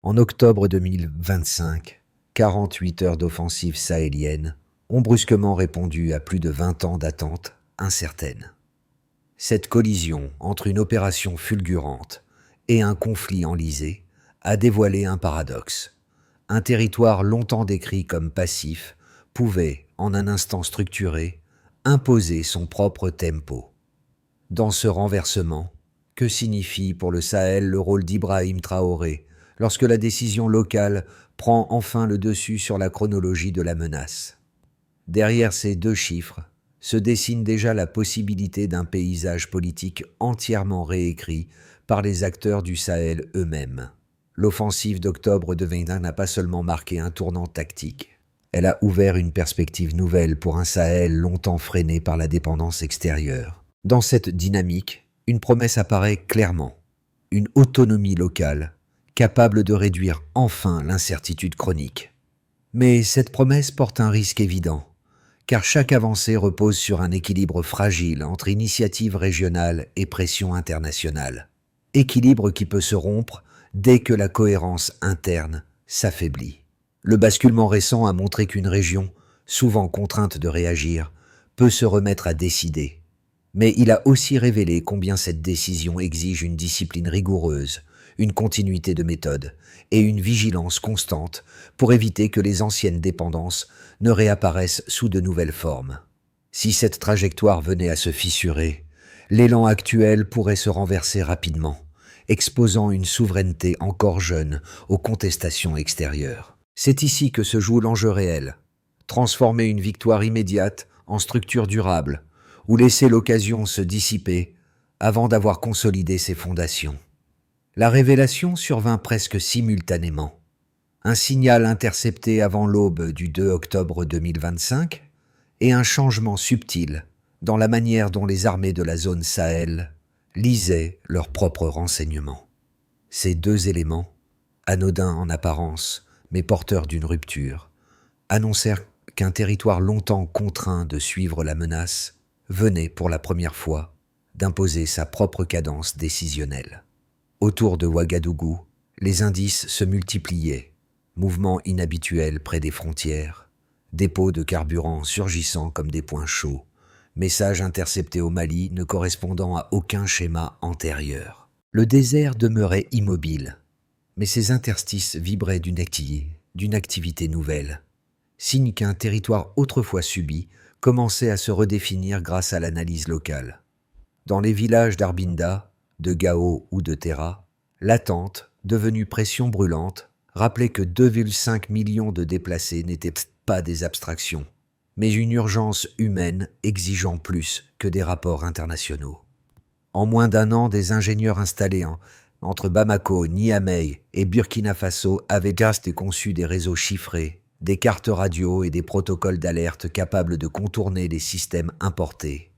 En octobre 2025, 48 heures d'offensive sahélienne ont brusquement répondu à plus de 20 ans d'attente incertaine. Cette collision entre une opération fulgurante et un conflit enlisé a dévoilé un paradoxe. Un territoire longtemps décrit comme passif pouvait, en un instant structuré, imposer son propre tempo. Dans ce renversement, que signifie pour le Sahel le rôle d'Ibrahim Traoré lorsque la décision locale prend enfin le dessus sur la chronologie de la menace? Derrière ces deux chiffres se dessine déjà la possibilité d'un paysage politique entièrement réécrit par les acteurs du Sahel eux-mêmes. L'offensive d'octobre 2021 n'a pas seulement marqué un tournant tactique, elle a ouvert une perspective nouvelle pour un Sahel longtemps freiné par la dépendance extérieure. Dans cette dynamique, une promesse apparaît clairement, une autonomie locale capable de réduire enfin l'incertitude chronique. Mais cette promesse porte un risque évident, car chaque avancée repose sur un équilibre fragile entre initiative régionale et pression internationale. Équilibre qui peut se rompre dès que la cohérence interne s'affaiblit. Le basculement récent a montré qu'une région, souvent contrainte de réagir, peut se remettre à décider. Mais il a aussi révélé combien cette décision exige une discipline rigoureuse, une continuité de méthode et une vigilance constante pour éviter que les anciennes dépendances ne réapparaissent sous de nouvelles formes. Si cette trajectoire venait à se fissurer, l'élan actuel pourrait se renverser rapidement, exposant une souveraineté encore jeune aux contestations extérieures. C'est ici que se joue l'enjeu réel. Transformer une victoire immédiate en structure durable, ou laisser l'occasion se dissiper avant d'avoir consolidé ses fondations. La révélation survint presque simultanément. Un signal intercepté avant l'aube du 2 octobre 2025 et un changement subtil dans la manière dont les armées de la zone Sahel lisaient leurs propres renseignements. Ces deux éléments, anodins en apparence, mais porteurs d'une rupture, annoncèrent qu'un territoire longtemps contraint de suivre la menace venait pour la première fois d'imposer sa propre cadence décisionnelle. Autour de Ouagadougou, les indices se multipliaient, mouvements inhabituels près des frontières, dépôts de carburant surgissant comme des points chauds, messages interceptés au Mali ne correspondant à aucun schéma antérieur. Le désert demeurait immobile, mais ses interstices vibraient d'une activité nouvelle, signe qu'un territoire autrefois subi commençait à se redéfinir grâce à l'analyse locale. Dans les villages d'Arbinda, de Gao ou de Terra, l'attente, devenue pression brûlante, rappelait que 2,5 millions de déplacés n'étaient pas des abstractions, mais une urgence humaine exigeant plus que des rapports internationaux. En moins d'un an, des ingénieurs installés entre Bamako, Niamey et Burkina Faso avaient déjà conçu des réseaux chiffrés, des cartes radio et des protocoles d'alerte capables de contourner les systèmes importés.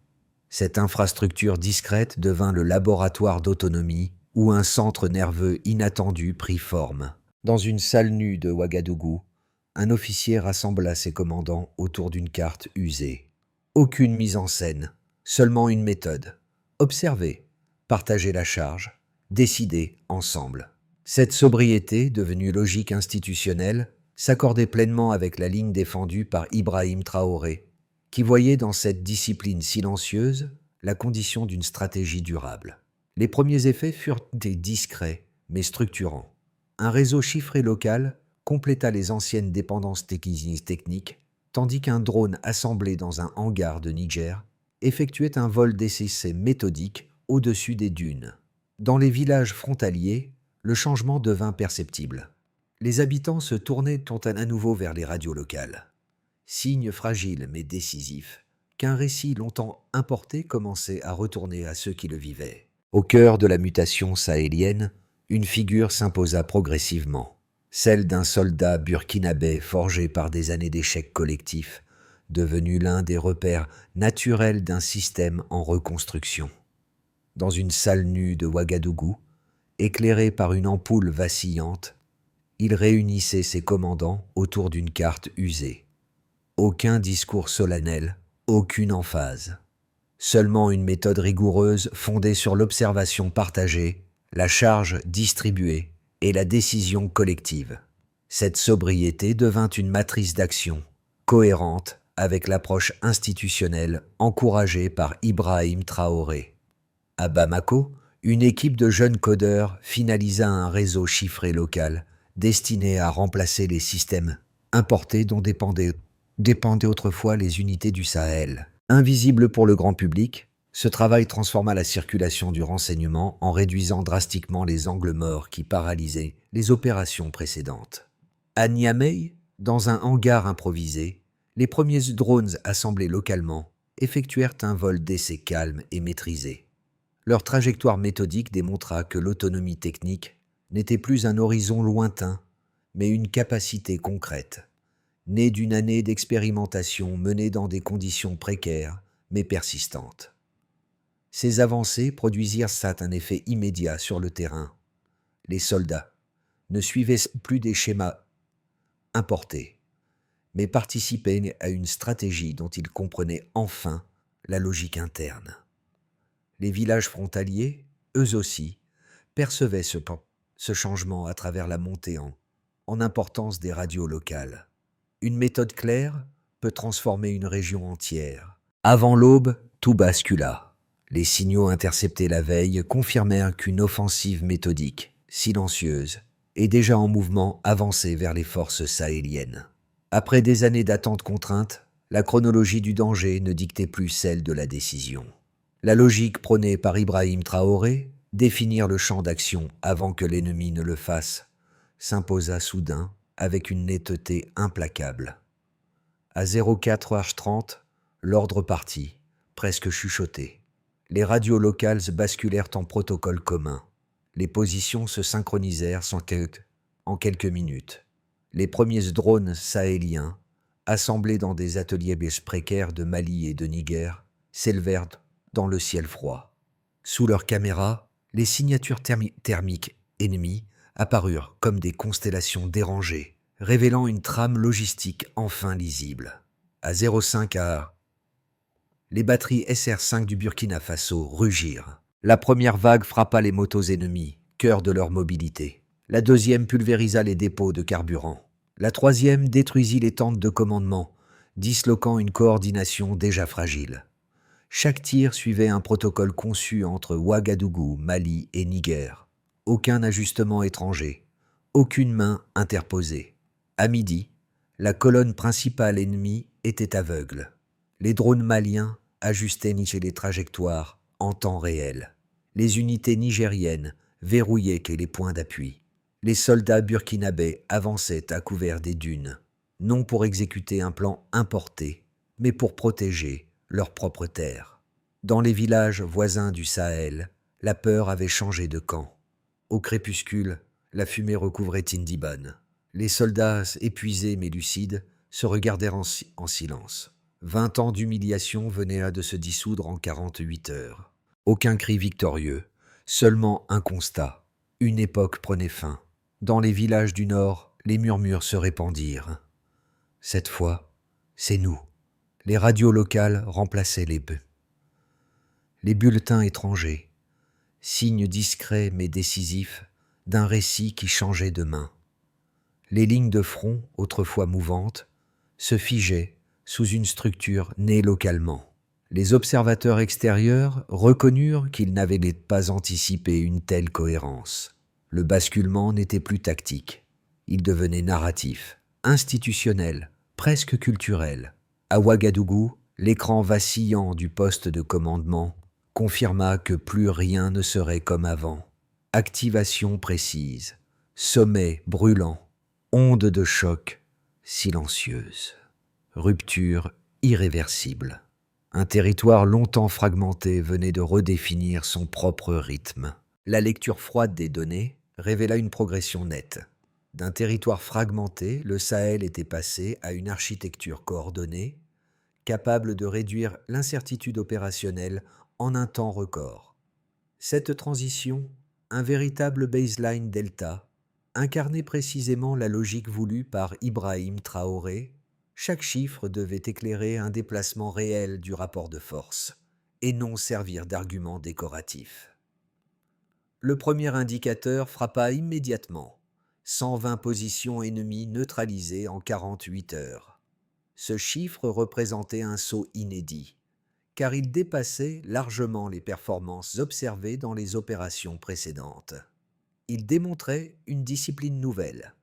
Cette infrastructure discrète devint le laboratoire d'autonomie où un centre nerveux inattendu prit forme. Dans une salle nue de Ouagadougou, un officier rassembla ses commandants autour d'une carte usée. Aucune mise en scène, seulement une méthode. Observer, partager la charge, décider ensemble. Cette sobriété, devenue logique institutionnelle, s'accordait pleinement avec la ligne défendue par Ibrahim Traoré, qui voyait dans cette discipline silencieuse la condition d'une stratégie durable. Les premiers effets furent des discrets, mais structurants. Un réseau chiffré local compléta les anciennes dépendances techniques, tandis qu'un drone assemblé dans un hangar de Niger effectuait un vol d'essai méthodique au-dessus des dunes. Dans les villages frontaliers, le changement devint perceptible. Les habitants se tournaient à nouveau vers les radios locales. Signe fragile mais décisif, qu'un récit longtemps importé commençait à retourner à ceux qui le vivaient. Au cœur de la mutation sahélienne, une figure s'imposa progressivement, celle d'un soldat burkinabé forgé par des années d'échecs collectifs, devenu l'un des repères naturels d'un système en reconstruction. Dans une salle nue de Ouagadougou, éclairée par une ampoule vacillante, il réunissait ses commandants autour d'une carte usée. Aucun discours solennel, aucune emphase. Seulement une méthode rigoureuse fondée sur l'observation partagée, la charge distribuée et la décision collective. Cette sobriété devint une matrice d'action, cohérente avec l'approche institutionnelle encouragée par Ibrahim Traoré. À Bamako, une équipe de jeunes codeurs finalisa un réseau chiffré local destiné à remplacer les systèmes importés dont dépendaient autrefois les unités du Sahel. Invisible pour le grand public, ce travail transforma la circulation du renseignement en réduisant drastiquement les angles morts qui paralysaient les opérations précédentes. À Niamey, dans un hangar improvisé, les premiers drones assemblés localement effectuèrent un vol d'essai calme et maîtrisé. Leur trajectoire méthodique démontra que l'autonomie technique n'était plus un horizon lointain, mais une capacité concrète, née d'une année d'expérimentation menée dans des conditions précaires mais persistantes. Ces avancées produisirent un effet immédiat sur le terrain. Les soldats ne suivaient plus des schémas importés, mais participaient à une stratégie dont ils comprenaient enfin la logique interne. Les villages frontaliers, eux aussi, percevaient ce changement à travers la montée en importance des radios locales. Une méthode claire peut transformer une région entière. Avant l'aube, tout bascula. Les signaux interceptés la veille confirmèrent qu'une offensive méthodique, silencieuse, et déjà en mouvement avançait vers les forces sahéliennes. Après des années d'attente contrainte, la chronologie du danger ne dictait plus celle de la décision. La logique prônée par Ibrahim Traoré, définir le champ d'action avant que l'ennemi ne le fasse, s'imposa soudain avec une netteté implacable. À 04h30, l'ordre partit, presque chuchoté. Les radios locales basculèrent en protocole commun. Les positions se synchronisèrent en quelques minutes. Les premiers drones sahéliens, assemblés dans des ateliers précaires de Mali et de Niger, s'élevèrent dans le ciel froid. Sous leurs caméras, les signatures thermiques ennemies apparurent comme des constellations dérangées, révélant une trame logistique enfin lisible. À 05h, les batteries SR5 du Burkina Faso rugirent. La première vague frappa les motos ennemies, cœur de leur mobilité. La deuxième pulvérisa les dépôts de carburant. La troisième détruisit les tentes de commandement, disloquant une coordination déjà fragile. Chaque tir suivait un protocole conçu entre Ouagadougou, Mali et Niger. Aucun ajustement étranger, aucune main interposée. À midi, la colonne principale ennemie était aveugle. Les drones maliens ajustaient les trajectoires en temps réel. Les unités nigériennes verrouillaient les points d'appui. Les soldats burkinabés avançaient à couvert des dunes, non pour exécuter un plan importé, mais pour protéger leur propre terre. Dans les villages voisins du Sahel, la peur avait changé de camp. Au crépuscule, la fumée recouvrait Tindiban. Les soldats, épuisés mais lucides, se regardèrent en silence. 20 ans d'humiliation venaient de se dissoudre en 48 heures. Aucun cri victorieux, seulement un constat. Une époque prenait fin. Dans les villages du Nord, les murmures se répandirent. Cette fois, c'est nous. Les radios locales remplaçaient les bulletins étrangers, signes discrets mais décisifs d'un récit qui changeait de main. Les lignes de front, autrefois mouvantes, se figeaient sous une structure née localement. Les observateurs extérieurs reconnurent qu'ils n'avaient pas anticipé une telle cohérence. Le basculement n'était plus tactique. Il devenait narratif, institutionnel, presque culturel. À Ouagadougou, l'écran vacillant du poste de commandement confirma que plus rien ne serait comme avant. Activation précise, sommet brûlant, onde de choc silencieuse, rupture irréversible. Un territoire longtemps fragmenté venait de redéfinir son propre rythme. La lecture froide des données révéla une progression nette. D'un territoire fragmenté, le Sahel était passé à une architecture coordonnée, capable de réduire l'incertitude opérationnelle en un temps record. Cette transition, un véritable baseline delta, incarnait précisément la logique voulue par Ibrahim Traoré. Chaque chiffre devait éclairer un déplacement réel du rapport de force, et non servir d'argument décoratif. Le premier indicateur frappa immédiatement. 120 positions ennemies neutralisées en 48 heures. Ce chiffre représentait un saut inédit, car il dépassait largement les performances observées dans les opérations précédentes. Il démontrait une discipline nouvelle.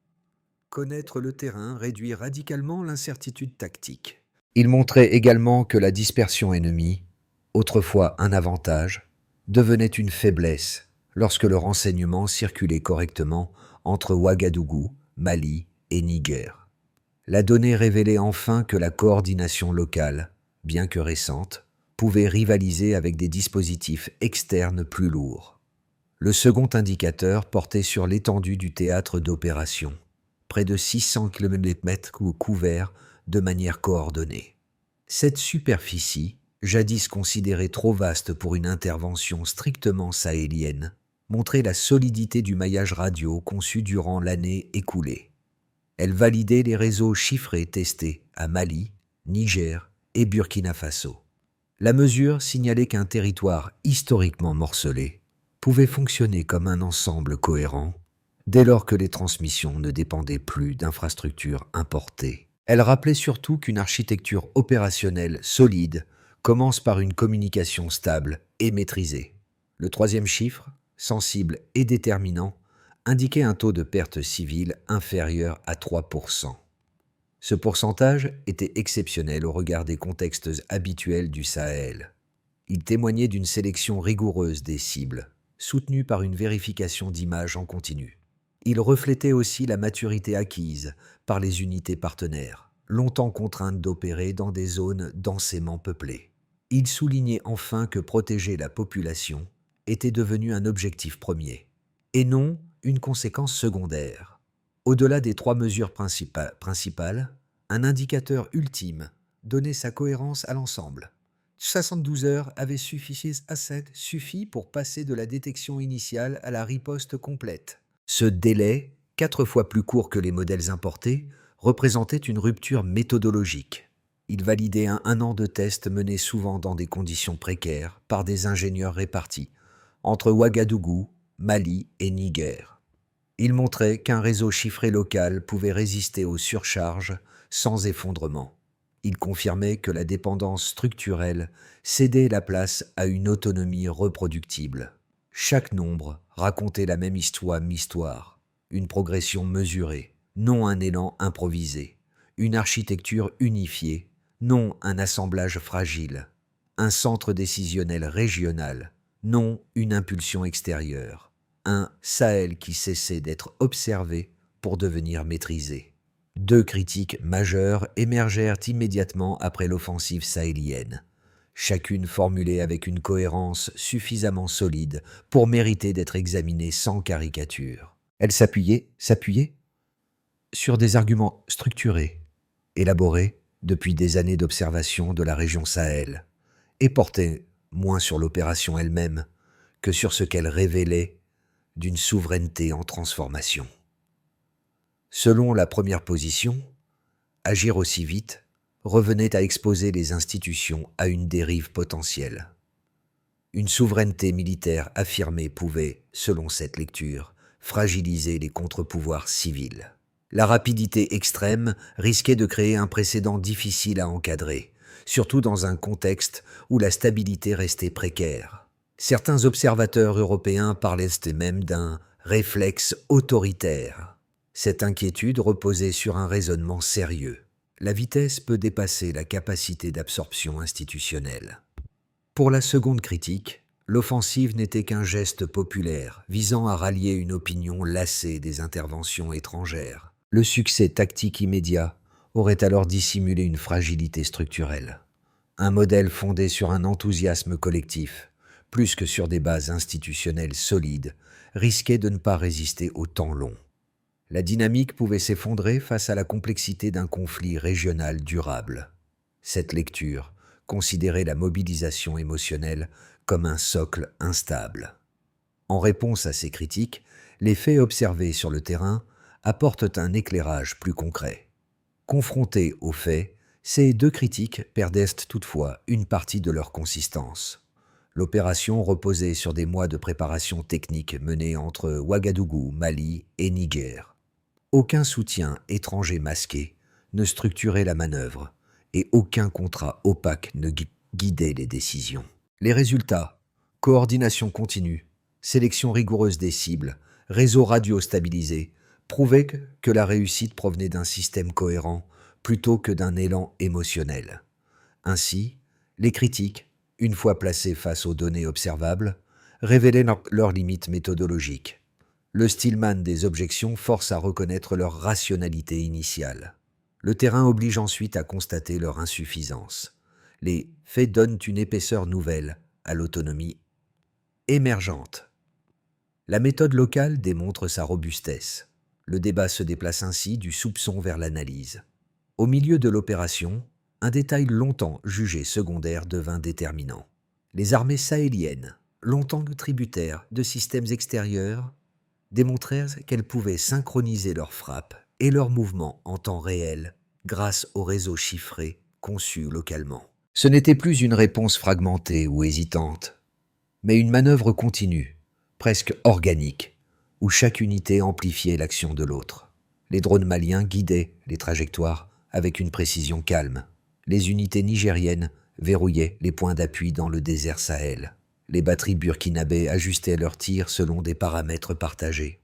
Connaître le terrain réduit radicalement l'incertitude tactique. Il montrait également que la dispersion ennemie, autrefois un avantage, devenait une faiblesse lorsque le renseignement circulait correctement entre Ouagadougou, Mali et Niger. La donnée révélait enfin que la coordination locale, bien que récente, pouvait rivaliser avec des dispositifs externes plus lourds. Le second indicateur portait sur l'étendue du théâtre d'opération, près de 600 km couverts de manière coordonnée. Cette superficie, jadis considérée trop vaste pour une intervention strictement sahélienne, montrait la solidité du maillage radio conçu durant l'année écoulée. Elle validait les réseaux chiffrés testés à Mali, Niger et Burkina Faso. La mesure signalait qu'un territoire historiquement morcelé pouvait fonctionner comme un ensemble cohérent dès lors que les transmissions ne dépendaient plus d'infrastructures importées. Elle rappelait surtout qu'une architecture opérationnelle solide commence par une communication stable et maîtrisée. Le troisième chiffre, sensible et déterminant, indiquait un taux de perte civile inférieur à 3%. Ce pourcentage était exceptionnel au regard des contextes habituels du Sahel. Il témoignait d'une sélection rigoureuse des cibles, soutenue par une vérification d'images en continu. Il reflétait aussi la maturité acquise par les unités partenaires, longtemps contraintes d'opérer dans des zones densément peuplées. Il soulignait enfin que protéger la population était devenu un objectif premier, et non une conséquence secondaire. Au-delà des trois mesures principales, un indicateur ultime donnait sa cohérence à l'ensemble. 72 heures avaient suffi pour passer de la détection initiale à la riposte complète. Ce délai, 4 fois plus court que les modèles importés, représentait une rupture méthodologique. Il validait un an de tests menés souvent dans des conditions précaires par des ingénieurs répartis entre Ouagadougou, Mali et Niger. Il montrait qu'un réseau chiffré local pouvait résister aux surcharges sans effondrement. Il confirmait que la dépendance structurelle cédait la place à une autonomie reproductible. Chaque nombre racontait la même histoire, une progression mesurée, non un élan improvisé, une architecture unifiée, non un assemblage fragile, un centre décisionnel régional, non une impulsion extérieure, un Sahel qui cessait d'être observé pour devenir maîtrisé. 2 critiques majeures émergèrent immédiatement après l'offensive sahélienne, chacune formulée avec une cohérence suffisamment solide pour mériter d'être examinée sans caricature. Elle s'appuyait sur des arguments structurés, élaborés depuis des années d'observation de la région Sahel, et portait moins sur l'opération elle-même que sur ce qu'elle révélait d'une souveraineté en transformation. Selon la première position, agir aussi vite revenait à exposer les institutions à une dérive potentielle. Une souveraineté militaire affirmée pouvait, selon cette lecture, fragiliser les contre-pouvoirs civils. La rapidité extrême risquait de créer un précédent difficile à encadrer, surtout dans un contexte où la stabilité restait précaire. Certains observateurs européens parlaient même d'un réflexe autoritaire. Cette inquiétude reposait sur un raisonnement sérieux. La vitesse peut dépasser la capacité d'absorption institutionnelle. Pour la seconde critique, l'offensive n'était qu'un geste populaire visant à rallier une opinion lassée des interventions étrangères. Le succès tactique immédiat aurait alors dissimulé une fragilité structurelle. Un modèle fondé sur un enthousiasme collectif, plus que sur des bases institutionnelles solides, risquait de ne pas résister au temps long. La dynamique pouvait s'effondrer face à la complexité d'un conflit régional durable. Cette lecture considérait la mobilisation émotionnelle comme un socle instable. En réponse à ces critiques, les faits observés sur le terrain apportent un éclairage plus concret. Confrontés aux faits, ces 2 critiques perdaient toutefois une partie de leur consistance. L'opération reposait sur des mois de préparation technique menée entre Ouagadougou, Mali et Niger. Aucun soutien étranger masqué ne structurait la manœuvre et aucun contrat opaque ne guidait les décisions. Les résultats: coordination continue, sélection rigoureuse des cibles, réseau radio stabilisé, prouvaient que la réussite provenait d'un système cohérent plutôt que d'un élan émotionnel. Ainsi, les critiques, une fois placées face aux données observables, révélaient leurs limites méthodologiques. Le Stillman des objections force à reconnaître leur rationalité initiale. Le terrain oblige ensuite à constater leur insuffisance. Les faits donnent une épaisseur nouvelle à l'autonomie émergente. La méthode locale démontre sa robustesse. Le débat se déplace ainsi du soupçon vers l'analyse. Au milieu de l'opération, un détail longtemps jugé secondaire devint déterminant. Les armées sahéliennes, longtemps tributaires de systèmes extérieurs, démontrèrent qu'elles pouvaient synchroniser leurs frappes et leurs mouvements en temps réel grâce aux réseaux chiffrés conçus localement. Ce n'était plus une réponse fragmentée ou hésitante, mais une manœuvre continue, presque organique, où chaque unité amplifiait l'action de l'autre. Les drones maliens guidaient les trajectoires avec une précision calme. Les unités nigériennes verrouillaient les points d'appui dans le désert Sahel. Les batteries burkinabées ajustaient leurs tirs selon des paramètres partagés.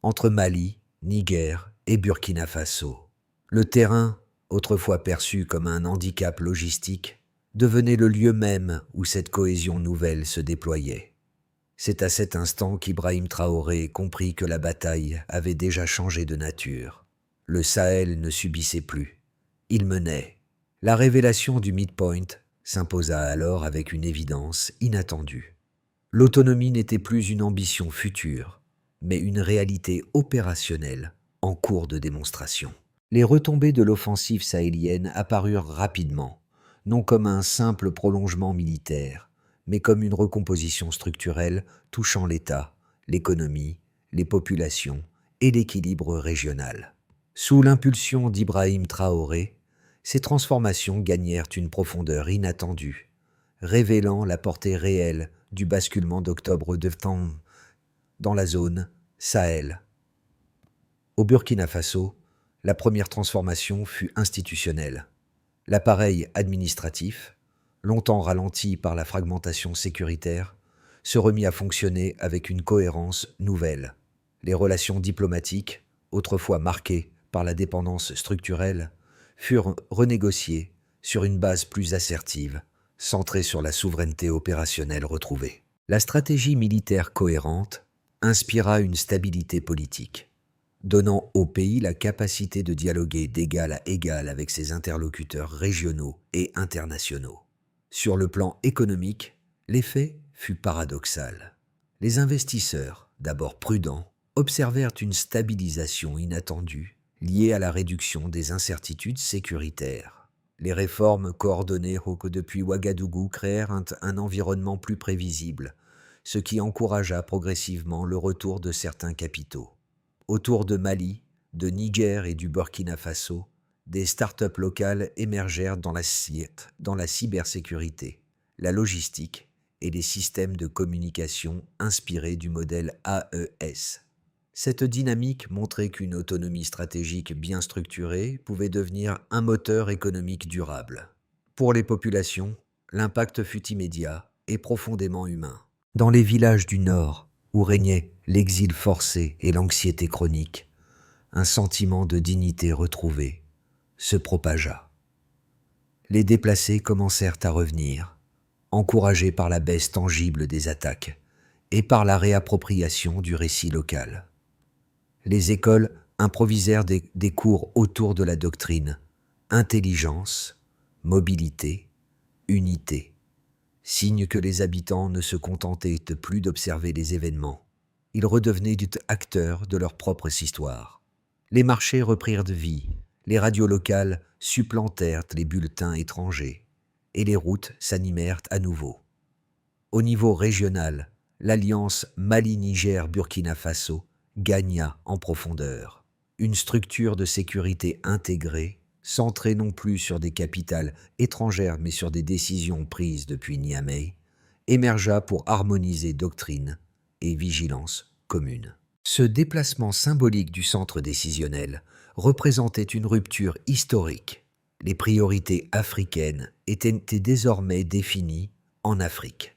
Entre Mali, Niger et Burkina Faso, le terrain, autrefois perçu comme un handicap logistique, devenait le lieu même où cette cohésion nouvelle se déployait. C'est à cet instant qu'Ibrahim Traoré comprit que la bataille avait déjà changé de nature. Le Sahel ne subissait plus, il menait. La révélation du midpoint s'imposa alors avec une évidence inattendue. L'autonomie n'était plus une ambition future, mais une réalité opérationnelle en cours de démonstration. Les retombées de l'offensive sahélienne apparurent rapidement, non comme un simple prolongement militaire, mais comme une recomposition structurelle touchant l'État, l'économie, les populations et l'équilibre régional. Sous l'impulsion d'Ibrahim Traoré, ces transformations gagnèrent une profondeur inattendue, révélant la portée réelle du basculement d'octobre dans la zone Sahel. Au Burkina Faso, la première transformation fut institutionnelle. L'appareil administratif, longtemps ralenti par la fragmentation sécuritaire, se remit à fonctionner avec une cohérence nouvelle. Les relations diplomatiques, autrefois marquées par la dépendance structurelle, furent renégociées sur une base plus assertive, centrée sur la souveraineté opérationnelle retrouvée. La stratégie militaire cohérente inspira une stabilité politique, donnant au pays la capacité de dialoguer d'égal à égal avec ses interlocuteurs régionaux et internationaux. Sur le plan économique, l'effet fut paradoxal. Les investisseurs, d'abord prudents, observèrent une stabilisation inattendue liée à la réduction des incertitudes sécuritaires. Les réformes coordonnées depuis Ouagadougou créèrent un environnement plus prévisible, ce qui encouragea progressivement le retour de certains capitaux. Autour de Mali, de Niger et du Burkina Faso, des start-up locales émergèrent dans la cybersécurité, la logistique et les systèmes de communication inspirés du modèle AES. Cette dynamique montrait qu'une autonomie stratégique bien structurée pouvait devenir un moteur économique durable. Pour les populations, l'impact fut immédiat et profondément humain. Dans les villages du Nord, où régnait l'exil forcé et l'anxiété chronique, un sentiment de dignité retrouvée se propagea. Les déplacés commencèrent à revenir, encouragés par la baisse tangible des attaques et par la réappropriation du récit local. Les écoles improvisèrent des cours autour de la doctrine intelligence, mobilité, unité, signe que les habitants ne se contentaient plus d'observer les événements. Ils redevenaient acteurs de leur propre histoire. Les marchés reprirent de vie, les radios locales supplantèrent les bulletins étrangers, et les routes s'animèrent à nouveau. Au niveau régional, l'alliance Mali-Niger-Burkina Faso gagna en profondeur. Une structure de sécurité intégrée, centrée non plus sur des capitales étrangères mais sur des décisions prises depuis Niamey, émergea pour harmoniser doctrine et vigilance commune. Ce déplacement symbolique du centre décisionnel représentait une rupture historique. Les priorités africaines étaient désormais définies en Afrique.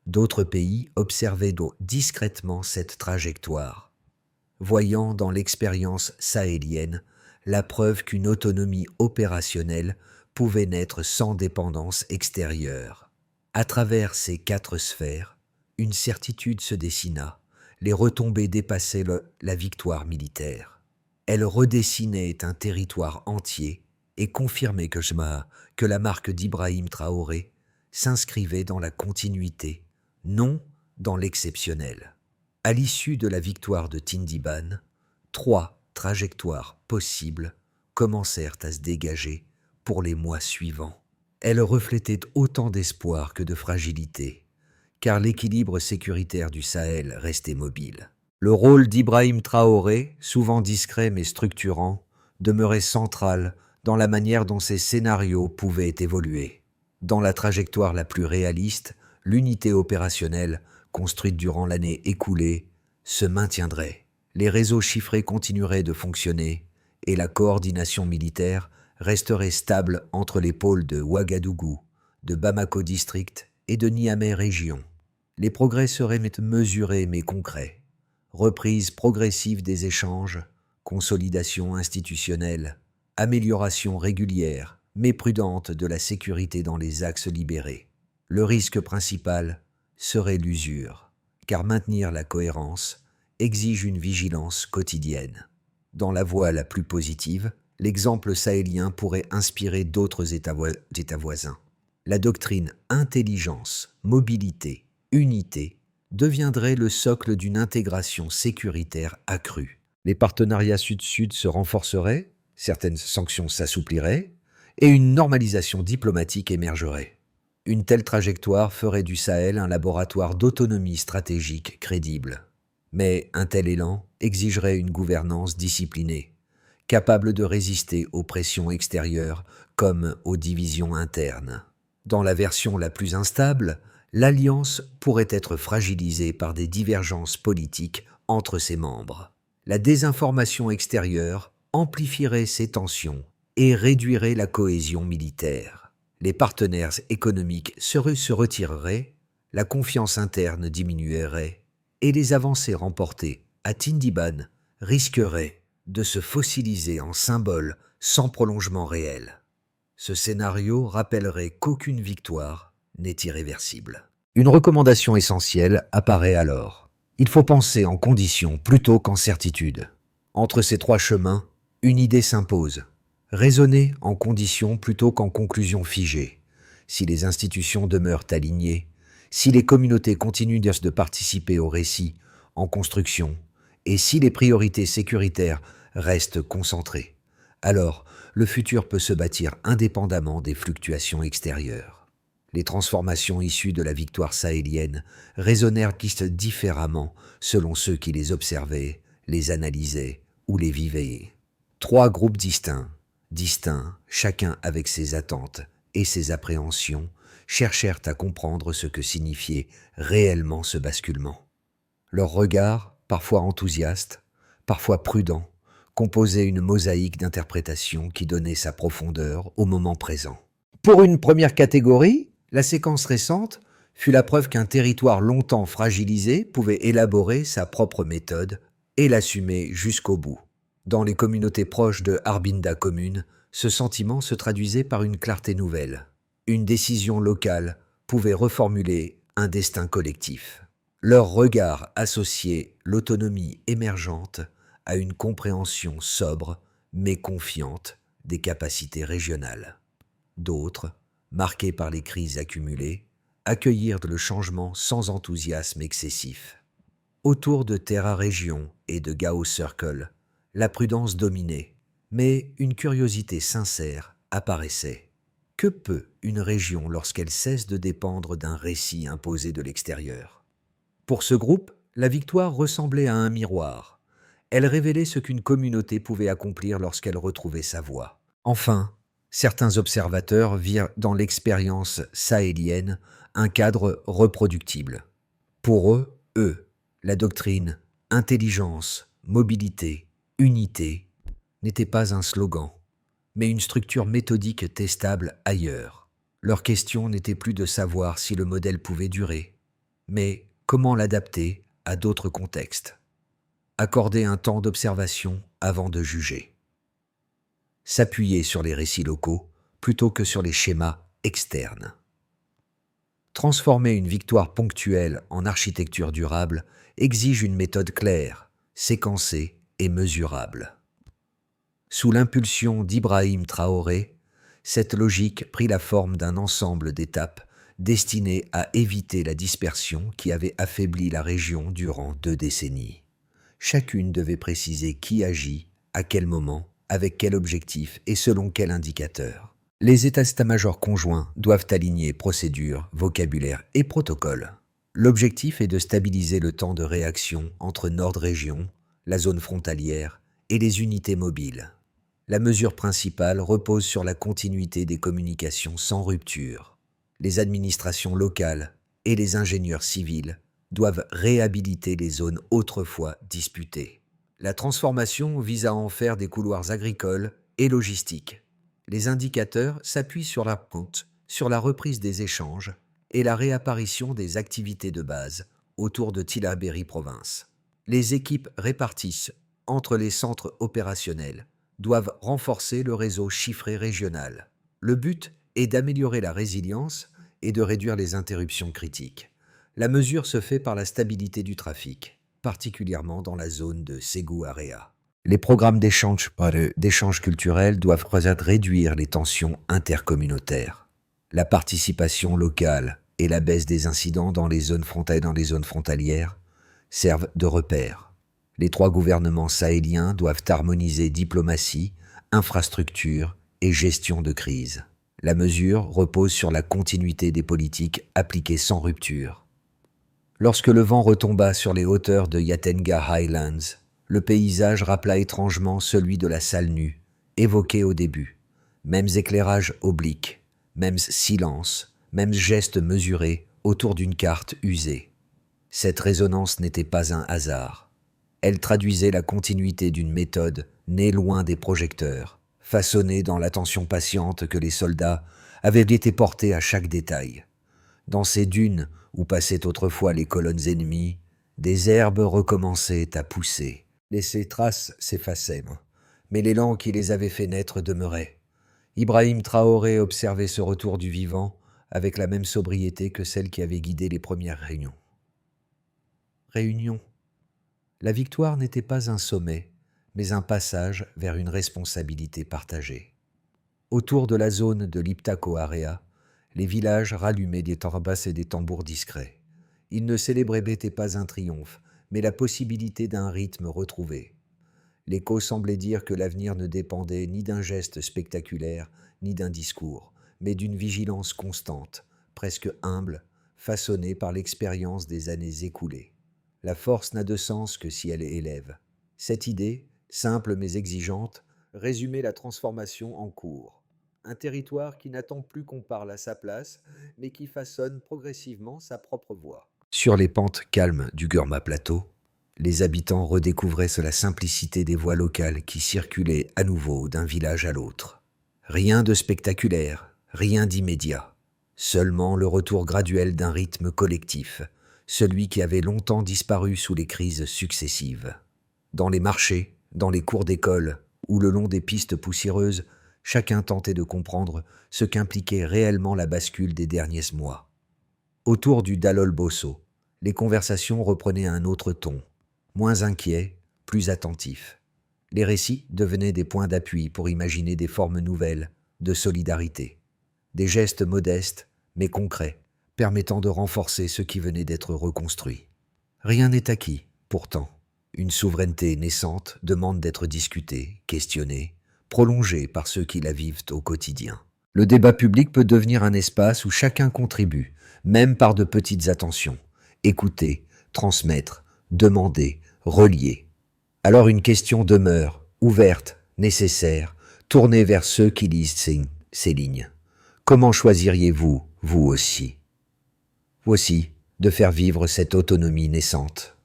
D'autres pays observaient donc discrètement cette trajectoire, voyant dans l'expérience sahélienne la preuve qu'une autonomie opérationnelle pouvait naître sans dépendance extérieure. À travers ces 4 sphères, une certitude se dessina, les retombées dépassaient la victoire militaire. Elle redessinait un territoire entier et confirmait que la marque d'Ibrahim Traoré s'inscrivait dans la continuité, non dans l'exceptionnel. À l'issue de la victoire de Tindiban, 3 trajectoires possibles commencèrent à se dégager pour les mois suivants. Elles reflétaient autant d'espoir que de fragilité, car l'équilibre sécuritaire du Sahel restait mobile. Le rôle d'Ibrahim Traoré, souvent discret mais structurant, demeurait central dans la manière dont ces scénarios pouvaient évoluer. Dans la trajectoire la plus réaliste, l'unité opérationnelle, construite durant l'année écoulée, se maintiendrait. Les réseaux chiffrés continueraient de fonctionner et la coordination militaire resterait stable entre les pôles de Ouagadougou, de Bamako District et de Niamey Région. Les progrès seraient mesurés mais concrets. Reprise progressive des échanges, consolidation institutionnelle, amélioration régulière mais prudente de la sécurité dans les axes libérés. Le risque principal serait l'usure, car maintenir la cohérence exige une vigilance quotidienne. Dans la voie la plus positive, l'exemple sahélien pourrait inspirer d'autres États voisins. La doctrine intelligence, mobilité, unité deviendrait le socle d'une intégration sécuritaire accrue. Les partenariats sud-sud se renforceraient, certaines sanctions s'assoupliraient, et une normalisation diplomatique émergerait. Une telle trajectoire ferait du Sahel un laboratoire d'autonomie stratégique crédible. Mais un tel élan exigerait une gouvernance disciplinée, capable de résister aux pressions extérieures comme aux divisions internes. Dans la version la plus instable, l'alliance pourrait être fragilisée par des divergences politiques entre ses membres. La désinformation extérieure amplifierait ces tensions et réduirait la cohésion militaire. Les partenaires économiques se retireraient, la confiance interne diminuerait et les avancées remportées à Tindiban risqueraient de se fossiliser en symbole sans prolongement réel. Ce scénario rappellerait qu'aucune victoire n'est irréversible. Une recommandation essentielle apparaît alors. Il faut penser en conditions plutôt qu'en certitude. Entre ces 3 chemins, une idée s'impose. Raisonner en conditions plutôt qu'en conclusions figées. Si les institutions demeurent alignées, si les communautés continuent de participer au récit en construction, et si les priorités sécuritaires restent concentrées, alors le futur peut se bâtir indépendamment des fluctuations extérieures. Les transformations issues de la victoire sahélienne résonnèrent différemment selon ceux qui les observaient, les analysaient ou les vivaient. 3 groupes distincts, chacun avec ses attentes et ses appréhensions, cherchèrent à comprendre ce que signifiait réellement ce basculement. Leur regard, parfois enthousiaste, parfois prudent, composait une mosaïque d'interprétations qui donnait sa profondeur au moment présent. Pour une première catégorie, la séquence récente fut la preuve qu'un territoire longtemps fragilisé pouvait élaborer sa propre méthode et l'assumer jusqu'au bout. Dans les communautés proches de Arbinda Commune, ce sentiment se traduisait par une clarté nouvelle. Une décision locale pouvait reformuler un destin collectif. Leur regard associait l'autonomie émergente à une compréhension sobre mais confiante des capacités régionales. D'autres, marqués par les crises accumulées, accueillirent le changement sans enthousiasme excessif. Autour de Terra Région et de Gao Circle, la prudence dominait, mais une curiosité sincère apparaissait. Que peut une région lorsqu'elle cesse de dépendre d'un récit imposé de l'extérieur? Pour ce groupe, la victoire ressemblait à un miroir. Elle révélait ce qu'une communauté pouvait accomplir lorsqu'elle retrouvait sa voie. Enfin, certains observateurs virent dans l'expérience sahélienne un cadre reproductible. Pour eux, la doctrine Intelligence, mobilité, unité n'étaient pas un slogan, mais une structure méthodique testable ailleurs. Leur question n'était plus de savoir si le modèle pouvait durer, mais comment l'adapter à d'autres contextes. Accorder un temps d'observation avant de juger. S'appuyer sur les récits locaux plutôt que sur les schémas externes. Transformer une victoire ponctuelle en architecture durable exige une méthode claire, séquencée et mesurable. Sous l'impulsion d'Ibrahim Traoré, cette logique prit la forme d'un ensemble d'étapes destinées à éviter la dispersion qui avait affaibli la région durant 2 décennies. Chacune devait préciser qui agit, à quel moment, avec quel objectif et selon quel indicateur. Les états-majors conjoints doivent aligner procédures, vocabulaire et protocoles. L'objectif est de stabiliser le temps de réaction entre Nord-Région, la zone frontalière et les unités mobiles. La mesure principale repose sur la continuité des communications sans rupture. Les administrations locales et les ingénieurs civils doivent réhabiliter les zones autrefois disputées. La transformation vise à en faire des couloirs agricoles et logistiques. Les indicateurs s'appuient sur la ponte, sur la reprise des échanges et la réapparition des activités de base autour de Tillabéri province. Les équipes réparties entre les centres opérationnels doivent renforcer le réseau chiffré régional. Le but est d'améliorer la résilience et de réduire les interruptions critiques. La mesure se fait par la stabilité du trafic, particulièrement dans la zone de Ségou Area. Les programmes d'échange culturels doivent réduire les tensions intercommunautaires. La participation locale et la baisse des incidents dans les zones frontalières servent de repères. Les 3 gouvernements sahéliens doivent harmoniser diplomatie, infrastructure et gestion de crise. La mesure repose sur la continuité des politiques appliquées sans rupture. Lorsque le vent retomba sur les hauteurs de Yatenga Highlands, le paysage rappela étrangement celui de la salle nue, évoqué au début. Mêmes éclairages obliques, mêmes silences, mêmes gestes mesurés autour d'une carte usée. Cette résonance n'était pas un hasard. Elle traduisait la continuité d'une méthode née loin des projecteurs, façonnée dans l'attention patiente que les soldats avaient été portés à chaque détail. Dans ces dunes où passaient autrefois les colonnes ennemies, des herbes recommençaient à pousser. Ces traces s'effaçaient, mais l'élan qui les avait fait naître demeurait. Ibrahim Traoré observait ce retour du vivant avec la même sobriété que celle qui avait guidé les premières réunions. Réunion. La victoire n'était pas un sommet, mais un passage vers une responsabilité partagée. Autour de la zone de l'Iptako Area, les villages rallumaient des tambas et des tambours discrets. Ils ne célébraient pas un triomphe, mais la possibilité d'un rythme retrouvé. L'écho semblait dire que l'avenir ne dépendait ni d'un geste spectaculaire, ni d'un discours, mais d'une vigilance constante, presque humble, façonnée par l'expérience des années écoulées. La force n'a de sens que si elle élève. Cette idée, simple mais exigeante, résumait la transformation en cours. Un territoire qui n'attend plus qu'on parle à sa place, mais qui façonne progressivement sa propre voie. Sur les pentes calmes du Gurma Plateau, les habitants redécouvraient la simplicité des voies locales qui circulaient à nouveau d'un village à l'autre. Rien de spectaculaire, rien d'immédiat, seulement le retour graduel d'un rythme collectif, celui qui avait longtemps disparu sous les crises successives. Dans les marchés, dans les cours d'école ou le long des pistes poussiéreuses, chacun tentait de comprendre ce qu'impliquait réellement la bascule des derniers mois. Autour du Dalol Bosso, les conversations reprenaient un autre ton, moins inquiet, plus attentif. Les récits devenaient des points d'appui pour imaginer des formes nouvelles de solidarité, des gestes modestes mais concrets, permettant de renforcer ce qui venait d'être reconstruit. Rien n'est acquis, pourtant. Une souveraineté naissante demande d'être discutée, questionnée, prolongée par ceux qui la vivent au quotidien. Le débat public peut devenir un espace où chacun contribue, même par de petites attentions. Écouter, transmettre, demander, relier. Alors une question demeure, ouverte, nécessaire, tournée vers ceux qui lisent ces lignes. Comment choisiriez-vous, vous aussi, de faire vivre cette autonomie naissante ?